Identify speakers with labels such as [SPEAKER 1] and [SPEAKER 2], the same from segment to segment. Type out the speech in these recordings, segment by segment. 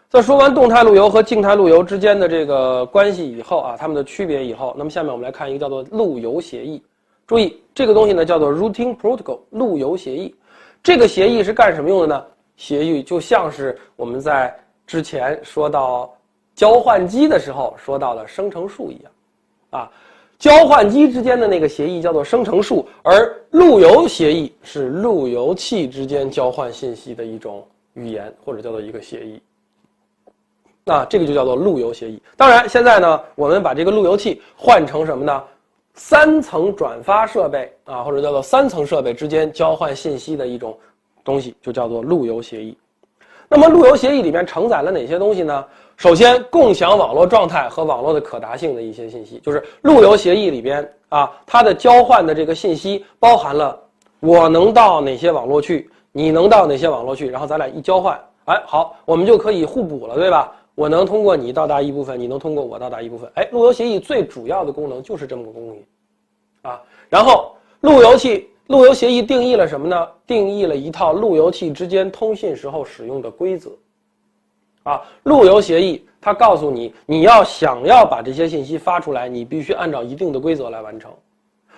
[SPEAKER 1] 在说完动态路由和静态路由之间的这个关系以后啊，它们的区别以后，那么下面我们来看一个叫做路由协议。注意，这个东西呢叫做 Routing Protocol 路由协议。这个协议是干什么用的呢？协议就像是我们在之前说到交换机的时候说到的生成数一样，啊，交换机之间的那个协议叫做生成数，而路由协议是路由器之间交换信息的一种语言，或者叫做一个协议。那这个就叫做路由协议。当然，现在呢，我们把这个路由器换成什么呢？三层转发设备啊，或者叫做三层设备之间交换信息的一种东西，就叫做路由协议。那么路由协议里面承载了哪些东西呢？首先，共享网络状态和网络的可达性的一些信息，就是路由协议里边啊，它的交换的这个信息包含了我能到哪些网络去，你能到哪些网络去，然后咱俩一交换，哎，好，我们就可以互补了，对吧？我能通过你到达一部分，你能通过我到达一部分。哎，路由协议最主要的功能就是这么个东西，啊，然后路由协议定义了什么呢？定义了一套路由器之间通信时候使用的规则。啊，路由协议它告诉你，你想要把这些信息发出来，你必须按照一定的规则来完成。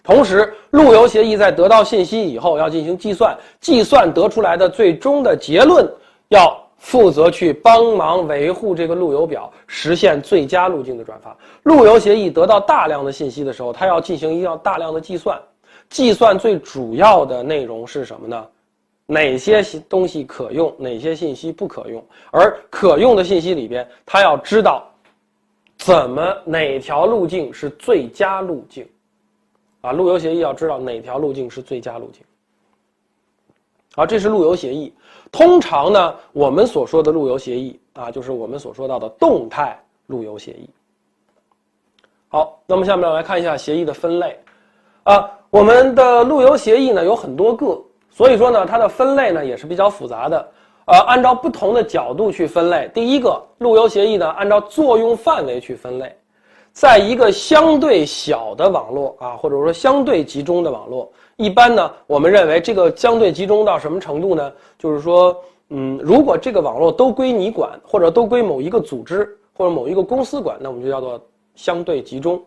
[SPEAKER 1] 同时，路由协议在得到信息以后要进行计算，计算得出来的最终的结论要负责去帮忙维护这个路由表，实现最佳路径的转发。路由协议得到大量的信息的时候，它要进行大量的计算，计算最主要的内容是什么呢？哪些东西可用，哪些信息不可用，而可用的信息里边，它要知道哪条路径是最佳路径，啊，路由协议要知道哪条路径是最佳路径。好，这是路由协议。通常呢，我们所说的路由协议啊，就是我们所说到的动态路由协议。好，那么下面来看一下协议的分类。啊，我们的路由协议呢有很多个。所以说呢，它的分类呢也是比较复杂的，按照不同的角度去分类。第一个，路由协议呢按照作用范围去分类，在一个相对小的网络啊，或者说相对集中的网络，一般呢我们认为这个相对集中到什么程度呢？就是说，如果这个网络都归你管，或者都归某一个组织或者某一个公司管，那我们就叫做相对集中，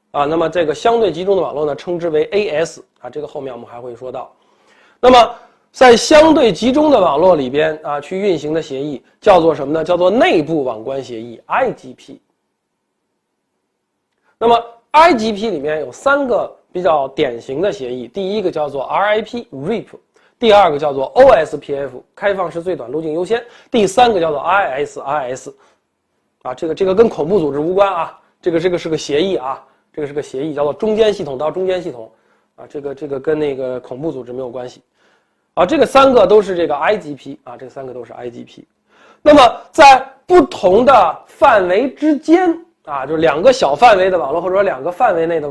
[SPEAKER 1] 啊，那么这个相对集中的网络呢称之为 AS 啊，这个后面我们还会说到。那么，在相对集中的网络里边啊，去运行的协议叫做什么呢？叫做内部网关协议 （IGP）。那么 IGP 里面有三个比较典型的协议，第一个叫做 RIP， 第二个叫做 OSPF， 开放式最短路径优先，第三个叫做 IS。啊，这个跟恐怖组织无关啊，这个是个协议啊，这个是个协议，叫做中间系统到中间系统，啊，这个跟那个恐怖组织没有关系。啊，这个三个都是这个 IGP 啊，这三个都是 IGP。那么在不同的范围之间啊，就是两个小范围的网络，或者说两个范围内的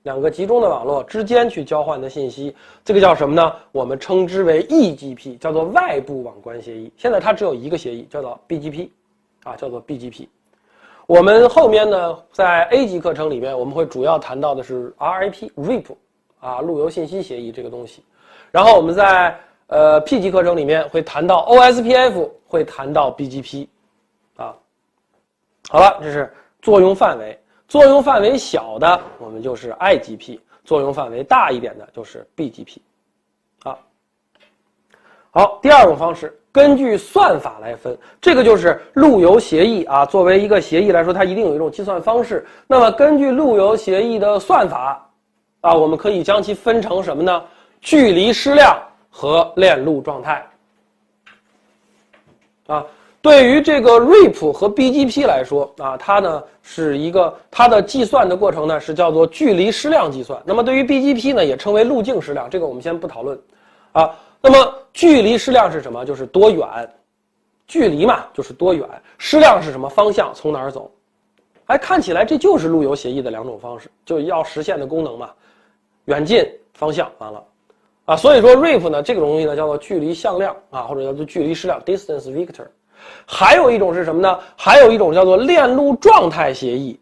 [SPEAKER 1] 两个集中的网络之间去交换的信息，这个叫什么呢？我们称之为 EGP， 叫做外部网关协议。现在它只有一个协议，叫做 BGP， 啊，叫做 BGP。我们后面呢，在 A 级课程里面，我们会主要谈到的是 RIP， 啊，路由信息协议这个东西。然后我们在P 级课程里面会谈到 OSPF， 会谈到 BGP， 啊，好了，这是作用范围。作用范围小的我们就是 IGP， 作用范围大一点的就是 BGP， 啊。好，第二种方式，根据算法来分，这个就是路由协议啊。作为一个协议来说，它一定有一种计算方式。那么根据路由协议的算法啊，我们可以将其分成什么呢？距离失量和链路状态。啊，对于这个 RIP 和 BGP 来说啊，它呢是它的计算的过程呢是叫做距离失量计算。那么对于 BGP 呢也称为路径失量，这个我们先不讨论。啊，那么距离失量是什么？就是多远，距离嘛就是多远，失量是什么？方向，从哪儿走。哎，看起来这就是路由协议的两种方式，就要实现的功能嘛，远近方向完了。啊，所以说 RIP 呢这个东西呢叫做距离向量啊，或者叫做距离失量 distance vector。还有一种是什么呢？还有一种叫做链路状态协议，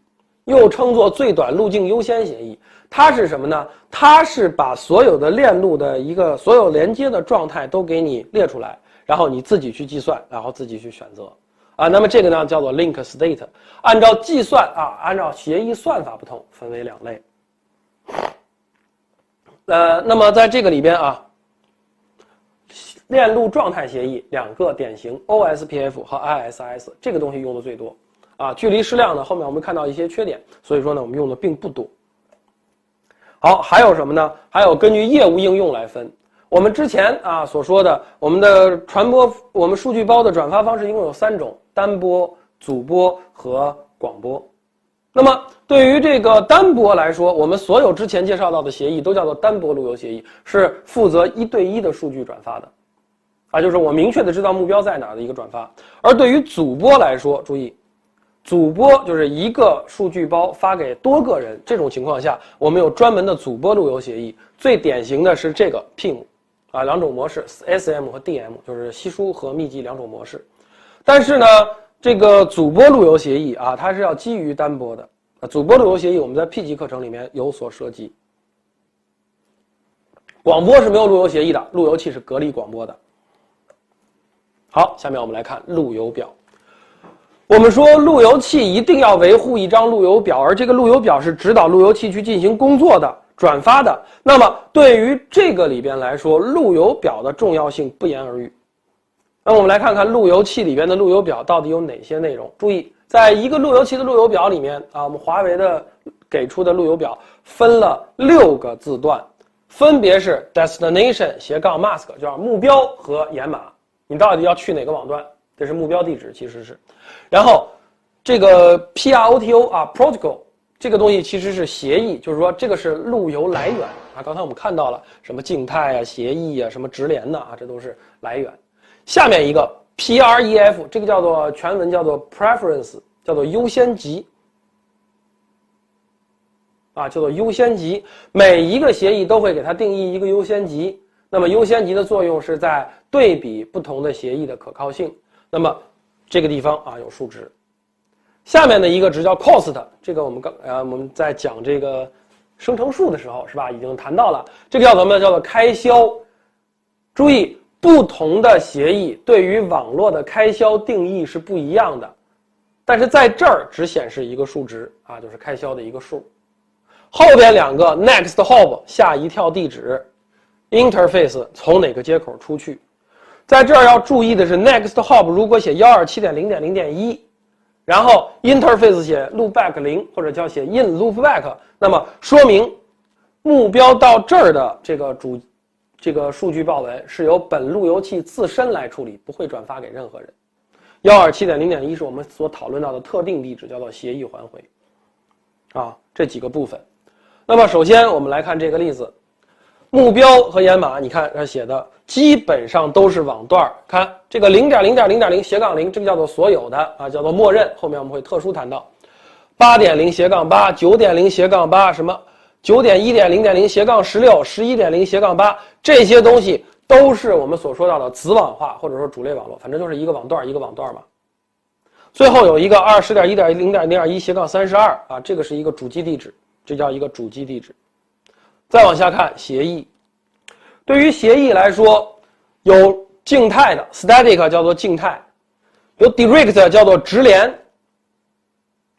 [SPEAKER 1] 又称作最短路径优先协议。它是什么呢？它是把所有的链路的所有连接的状态都给你列出来，然后你自己去计算，然后自己去选择。啊。那么这个呢叫做 link state， 按照计算啊，按照协议算法不同，分为两类。那么在这个里边啊，链路状态协议两个典型 OSPF 和 ISS， 这个东西用的最多啊。距离矢量呢，后面我们看到一些缺点，所以说呢我们用的并不多。好，还有什么呢？还有根据业务应用来分。我们之前啊所说的，我们的传播，我们数据包的转发方式一共有3种：单播、组播和广播。那么对于这个单播来说，我们所有之前介绍到的协议都叫做单播路由协议，是负责1对1的数据转发的，啊，就是我明确的知道目标在哪儿的一个转发。而对于组播来说，注意，组播就是一个数据包发给多个人，这种情况下，我们有专门的组播路由协议。最典型的是这个 PIM， 啊，两种模式 SM 和 DM， 就是稀疏和密集两种模式。但是呢，这个组播路由协议啊，它是要基于单播的。组播路由协议我们在 P 级课程里面有所涉及。广播是没有路由协议的，路由器是隔离广播的。好，下面我们来看路由表。我们说路由器一定要维护一张路由表，而这个路由表是指导路由器去进行工作的、转发的。那么对于这个里边来说，路由表的重要性不言而喻。那么我们来看看路由器里边的路由表到底有哪些内容。注意，在一个路由器的路由表里面啊，我们华为的给出的路由表分了6个字段，分别是 destination-mask， 叫目标和掩码，你到底要去哪个网段，这是目标地址其实是。然后这个 PROTO 啊 protocol 这个东西其实是协议，就是说这个是路由来源啊。刚才我们看到了什么静态啊、协议啊、什么直连的啊，这都是来源。下面一个 PREF， 这个叫做全文叫做 preference， 叫做优先级啊，叫做优先级。每一个协议都会给它定义一个优先级，那么优先级的作用是在对比不同的协议的可靠性。那么这个地方啊有数值。下面的一个值叫 cost， 这个我们在讲这个生成数的时候是吧，已经谈到了，这个叫什么？叫做开销。注意，不同的协议对于网络的开销定义是不一样的，但是在这儿只显示一个数值啊，就是开销的一个数。后边2个 next hop 下一跳地址 interface 从哪个接口出去。在这儿要注意的是 next hop 如果写 127.0.0.1， 然后 interface 写 loopback 0，或者叫写 in loopback， 那么说明目标到这儿的这个数据报文是由本路由器自身来处理，不会转发给任何人。127.0.1 是我们所讨论到的特定地址，叫做协议还回啊，这几个部分。那么首先我们来看这个例子，目标和掩码，你看它写的基本上都是网段，看这个 0.0.0.0/0， 这个叫做所有的啊，叫做默认，后面我们会特殊谈到 8.0/8 9.0/8 什么 9.1.0.0/16 11.0/8， 这些东西都是我们所说到的子网化或者说主类网络，反正就是一个网段一个网段嘛。最后有一个 20.1.0.0.1/32 啊，这个是一个主机地址，这叫一个主机地址。再往下看协议，对于协议来说，有静态的 static 叫做静态，有 direct 叫做直连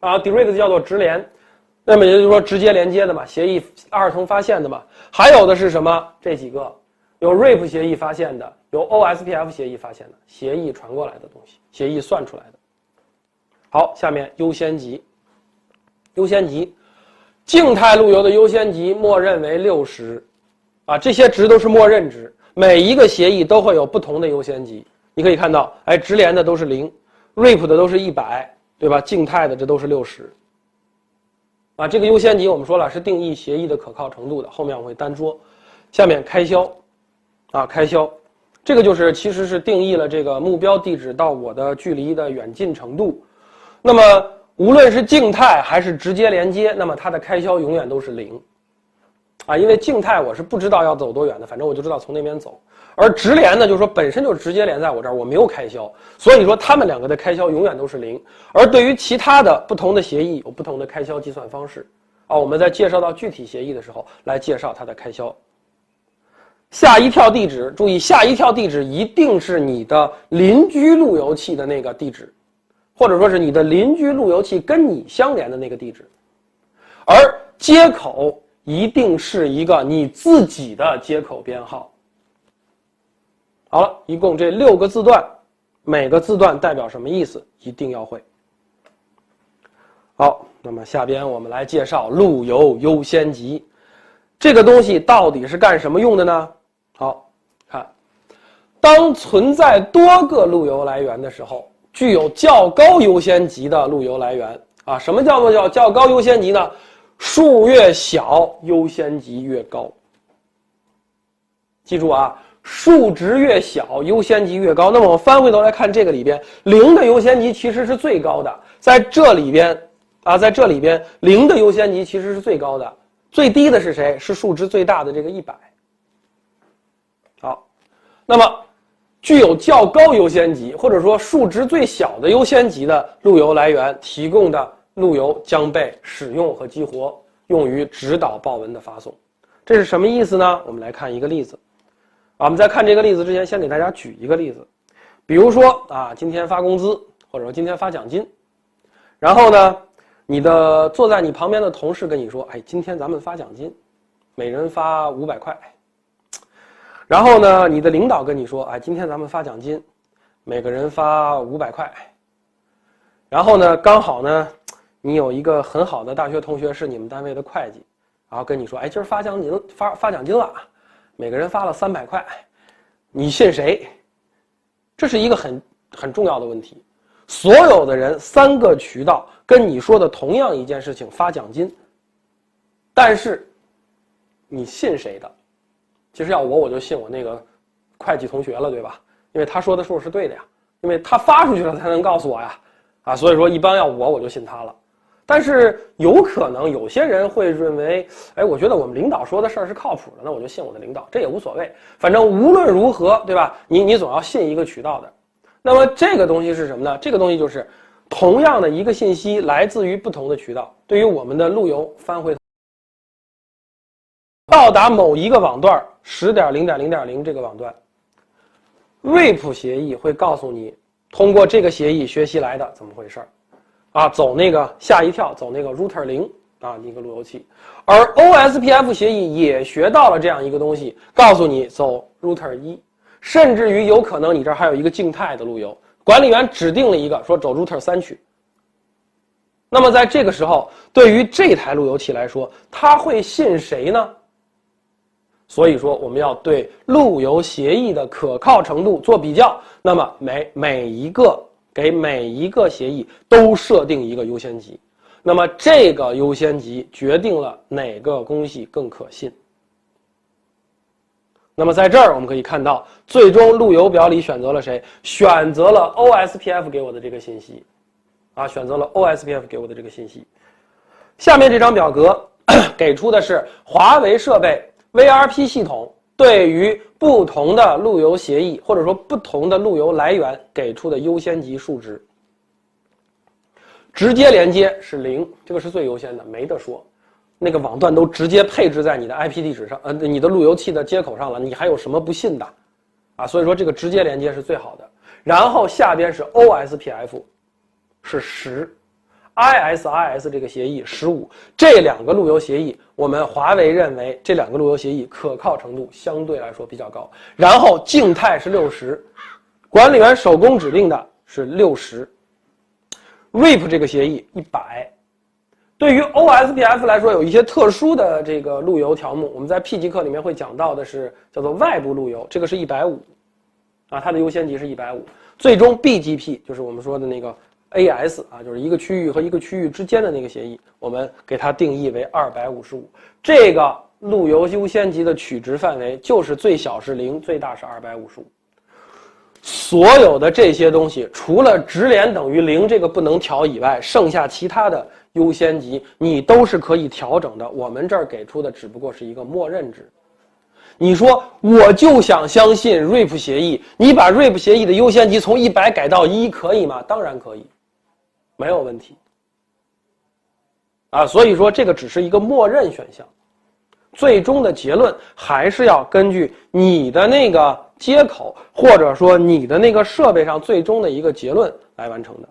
[SPEAKER 1] 啊 ，direct 叫做直连，那么也就是说直接连接的嘛，协议2重发现的嘛。还有的是什么？这几个有 RIP 协议发现的，有 OSPF 协议发现的，协议传过来的东西，协议算出来的。好，下面优先级，静态路由的优先级默认为60，啊，这些值都是默认值，每一个协议都会有不同的优先级。你可以看到，哎，直连的都是0，RIP 的都是100，对吧？静态的这都是60。啊，这个优先级我们说了是定义协议的可靠程度的，后面我会单说。下面开销，啊，开销，这个就是其实是定义了这个目标地址到我的距离的远近程度。那么无论是静态还是直接连接，那么它的开销永远都是0，啊，因为静态我是不知道要走多远的，反正我就知道从那边走。而直连呢，就是说本身就是直接连在我这儿，我没有开销，所以说它们2个的开销永远都是0。而对于其他的不同的协议有不同的开销计算方式，啊，我们在介绍到具体协议的时候来介绍它的开销。下一跳地址，注意下一跳地址一定是你的邻居路由器的那个地址。或者说是你的邻居路由器跟你相连的那个地址，而接口一定是一个你自己的接口编号。好了，一共这6个字段，每个字段代表什么意思，一定要会。好，那么下边我们来介绍路由优先级。这个东西到底是干什么用的呢？好，看，当存在多个路由来源的时候，具有较高优先级的路由来源啊，什么叫做较高优先级呢？数越小，优先级越高。记住啊，数值越小，优先级越高。那么我们翻回头来看这个里边，0的优先级其实是最高的，在这里边0的优先级其实是最高的，最低的是谁？是数值最大的这个100。好，那么具有较高优先级或者说数值最小的优先级的路由来源提供的路由将被使用和激活，用于指导报文的发送。这是什么意思呢？我们来看一个例子。我们在看这个例子之前，先给大家举一个例子。比如说啊，今天发工资，或者说今天发奖金，然后呢，坐在你旁边的同事跟你说，哎，今天咱们发奖金，每人发500块。然后呢，你的领导跟你说，哎，今天咱们发奖金，每个人发500块。然后呢，刚好呢，你有一个很好的大学同学是你们单位的会计，然后跟你说，哎，今儿发奖金了，每个人发了300块，你信谁？这是一个很重要的问题。所有的人3个渠道跟你说的同样一件事情，发奖金，但是你信谁的？其实要我就信我那个会计同学了，对吧？因为他说的数是对的呀，因为他发出去了才能告诉我呀，啊，所以说一般要我就信他了。但是有可能有些人会认为，哎，我觉得我们领导说的事儿是靠谱的，那我就信我的领导，这也无所谓，反正无论如何，对吧？你总要信一个渠道的。那么这个东西是什么呢？这个东西就是同样的一个信息来自于不同的渠道，对于我们的路由翻回头到达某一个网段 10.0.0.0 这个网段，瑞普协议会告诉你通过这个协议学习来的怎么回事啊，走那个吓一跳，走那个 router 0啊，一个路由器。而 OSPF 协议也学到了这样一个东西，告诉你走 router 1，甚至于有可能你这儿还有一个静态的路由，管理员指定了一个说走 router 3去。那么在这个时候，对于这台路由器来说，他会信谁呢？所以说我们要对路由协议的可靠程度做比较，那么给每一个协议都设定一个优先级，那么这个优先级决定了哪个工序更可信。那么在这儿我们可以看到，最终路由表里选择了谁？选择了 OSPF 给我的这个信息，啊，选择了 OSPF 给我的这个信息。下面这张表格给出的是华为设备 VRP 系统对于不同的路由协议或者说不同的路由来源给出的优先级数值。直接连接是0，这个是最优先的，没得说。那个网段都直接配置在你的 IP 地址上，你的路由器的接口上了，你还有什么不信的？啊，所以说这个直接连接是最好的。然后下边是 OSPF， 是10。ISIS 这个协议15，这2个路由协议，我们华为认为这2个路由协议可靠程度相对来说比较高。然后静态是60，管理员手工指定的是60。RIP 这个协议100。对于 OSPF 来说，有一些特殊的这个路由条目，我们在 P 级课里面会讲到的是叫做外部路由，这个是150，啊，它的优先级是150。最终 BGP 就是我们说的那个 AS 啊，就是一个区域和一个区域之间的那个协议，我们给它定义为255。这个路由优先级的取值范围就是最小是0，最大是255。所有的这些东西，除了直连等于0这个不能调以外，剩下其他的优先级你都是可以调整的。我们这儿给出的只不过是一个默认值。你说我就想相信 RIP 协议，你把 RIP 协议的优先级从100改到1，可以吗？当然可以，没有问题。啊，所以说这个只是一个默认选项，最终的结论还是要根据你的那个接口或者说你的那个设备上最终的一个结论来完成的。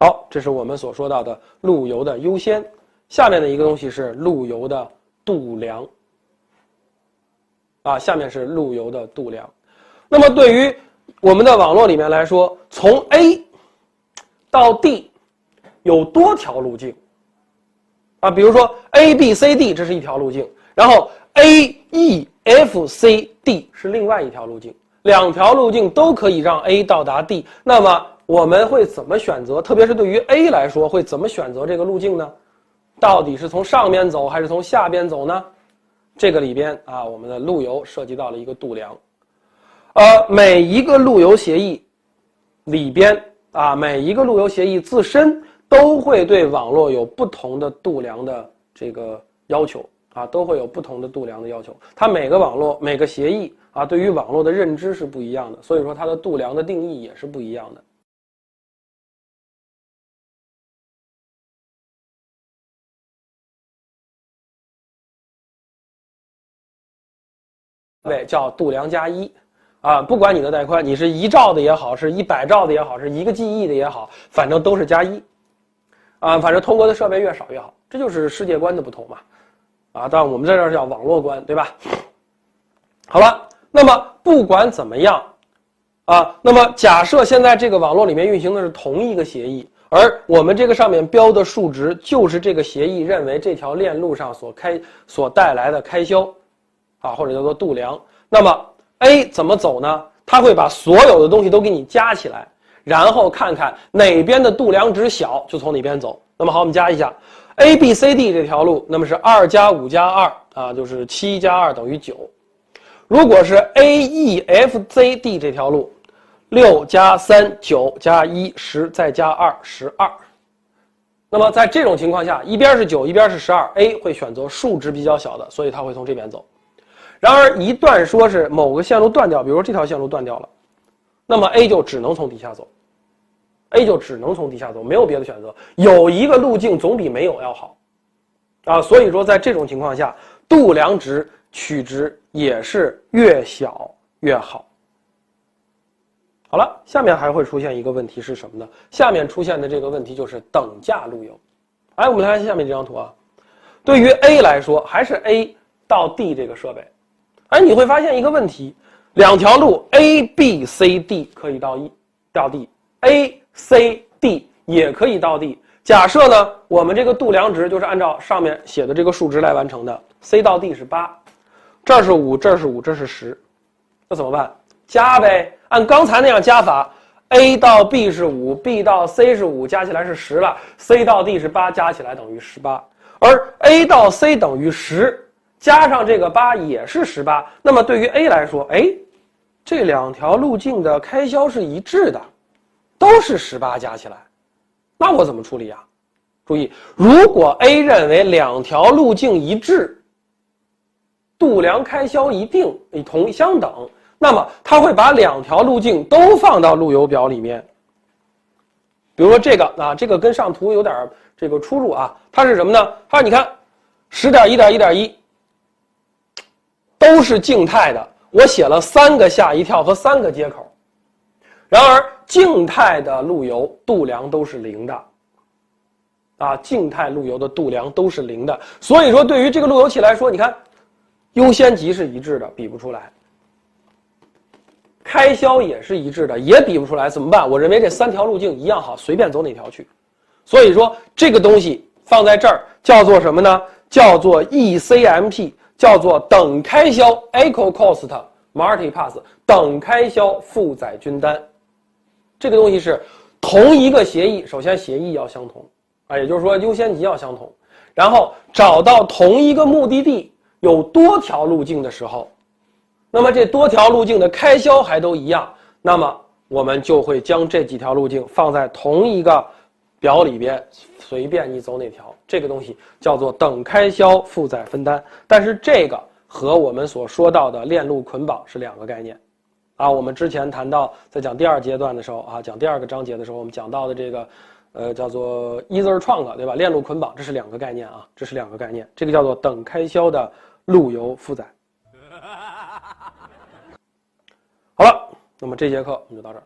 [SPEAKER 1] 好，这是我们所说到的路由的优先。下面的一个东西是路由的度量。下面是路由的度量。那么对于我们的网络里面来说，从 A 到 D 有多条路径比如说 A、B、C、D 这是一条路径，然后 A、E、F、C、D 是另外一条路径，两条路径都可以让 A 到达 D。那么我们会怎么选择？特别是对于 A 来说，会怎么选择这个路径呢？到底是从上边走还是从下边走呢？这个里边我们的路由涉及到了一个度量。每一个路由协议里边每一个路由协议自身都会对网络有不同的度量的这个要求都会有不同的度量的要求。它每个网络每个协议对于网络的认知是不一样的，所以说它的度量的定义也是不一样的。叫度量加1不管你的带宽，你是1兆的也好，是100兆的也好，是1个 GE 的也好，反正都是加1反正通过的设备越少越好，这就是世界观的不同嘛当然我们在这儿叫网络观，对吧？好了，那么不管怎么样那么假设现在这个网络里面运行的是同一个协议，而我们这个上面标的数值就是这个协议认为这条链路上所带来的开销或者叫做度量。那么 A 怎么走呢？它会把所有的东西都给你加起来，然后看看哪边的度量值小就从哪边走。那么好，我们加一下 A、B、C、D 这条路，那么是2加5加2就是7加2等于9。如果是 A、E、F、C、D 这条路，6加3 9加1 10再加2 12。那么在这种情况下，一边是9，一边是12 ，A 会选择数值比较小的，所以它会从这边走。然而一旦说是某个线路断掉，比如说这条线路断掉了，那么 A 就只能从底下走 ，A 就只能从底下走，没有别的选择。有一个路径总比没有要好所以说在这种情况下，度量值取值也是越小越好。好了，下面还会出现一个问题是什么呢？下面出现的这个问题就是等价路由。我们来看下面这张图对于 A 来说，还是 A 到 D 这个设备。你会发现一个问题，两条路 A、B、C、D 可以到D， A、C、D 也可以到 D。假设呢，我们这个度量值就是按照上面写的这个数值来完成的 ，C 到 D 是8，这是5，这是5，这是10，那怎么办？加呗，按刚才那样加法 ，A 到 B 是5 ，B 到 C 是5，加起来是10了 ，C 到 D 是8，加起来等于18，而 A 到 C 等于10。加上这个8也是18，那么对于 A 来说，这两条路径的开销是一致的，都是18加起来，那我怎么处理注意，如果 A 认为两条路径一致，度量开销一定相等，那么它会把两条路径都放到路由表里面。比如说这个这个跟上图有点这个出入它是什么呢？它说你看 10.1.1.1。都是静态的，我写了3个下一跳和3个接口。然而静态的路由度量都是0的静态路由的度量都是0的。所以说对于这个路由器来说，你看优先级是一致的，比不出来。开销也是一致的，也比不出来，怎么办？我认为这3条路径一样好，随便走哪条去。所以说这个东西放在这儿叫做什么呢？叫做 ECMP， 叫做等开销 Equal Cost Multipath， 等开销负载均单。这个东西是同一个协议，首先协议要相同也就是说优先级要相同，然后找到同一个目的地有多条路径的时候，那么这多条路径的开销还都一样，那么我们就会将这几条路径放在同一个表里边，随便你走哪条，这个东西叫做等开销负载分担。但是这个和我们所说到的链路捆绑是2个概念我们之前谈到在讲第2阶段的时候讲第2个章节的时候，我们讲到的这个叫做 Ether Trunk， 对吧？链路捆绑，这是2个概念这是2个概念，这个叫做等开销的路由负载。好了，那么这节课我们就到这儿。